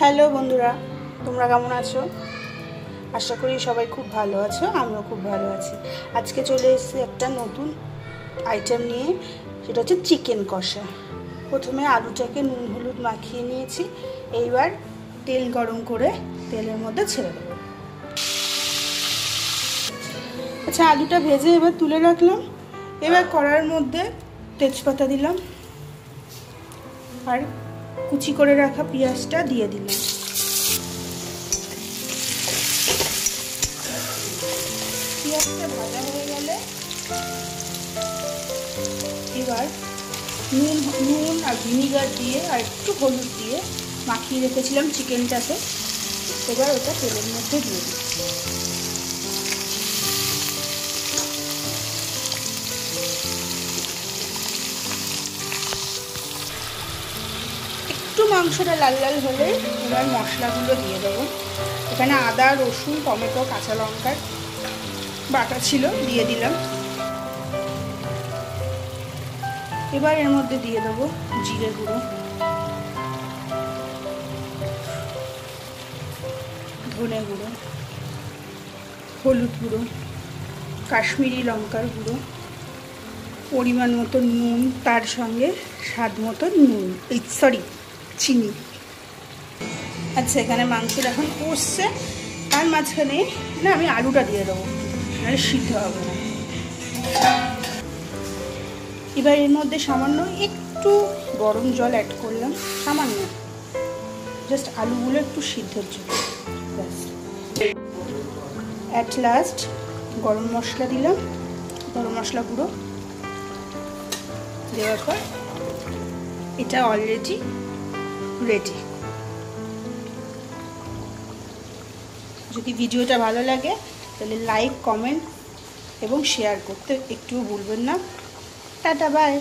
Hello বন্ধুরা, তোমরা কেমন আছো? আশা করি সবাই খুব ভালো আছো। আমিও খুব ভালো আছি। আজকে চলে এসেছি একটা নতুন আইটেম নিয়ে, সেটা হচ্ছে চিকেন কষা। প্রথমে আলুটাকে নুন হলুদ মাখিয়ে নিয়েছি। এইবার তেল গরম করে তেলের মধ্যে ছেড়ে দেবো। আচ্ছা, আলুটা ভেজে এবার তুলে রাখলাম। এবার কড়ার মধ্যে তেজপাতা দিলাম আর কুচি করে রাখা পেঁয়াজটা দিয়ে দিলাম। পেঁয়াজটা ভাজা হয়ে গেলে এবার নুন আর ভিনিগার দিয়ে আর একটু হলুদ দিয়ে মাখিয়ে রেখেছিলাম চিকেনটাকে। এবার ওটা তেলের মধ্যে দিয়ে দিচ্ছি। একটু মাংসটা লাল লাল হলে এবার মশলাগুলো দিয়ে দেবো। এখানে আদা, রসুন, টমেটো, কাঁচা লঙ্কার বাটা ছিল, দিয়ে দিলাম। এবার এর মধ্যে দিয়ে দেবো জিরে গুঁড়ো, ধনে গুঁড়ো, হলুদ গুঁড়ো, কাশ্মীরি লঙ্কার গুঁড়ো, পরিমাণ মতো নুন, তার সঙ্গে স্বাদ মতো চিনি। আচ্ছা, এখানে মাংসটা এখন কষছে, তার মাঝখানে আমি আলুটা দিয়ে দেবো, নাহলে সিদ্ধ হবে না। এবার এর মধ্যে সামান্য একটু গরম জল অ্যাড করলাম, সামান্য, জাস্ট আলুগুলো একটু সিদ্ধর জন্য। অ্যাট লাস্ট গরম মশলা দিলাম, গরম মশলা গুঁড়ো দেওয়ার পর এটা অলরেডি রেডি। যদি ভিডিওটা ভালো লাগে তাহলে লাইক, কমেন্ট এবং শেয়ার করতে একটুও ভুলবেন না। Tata, by.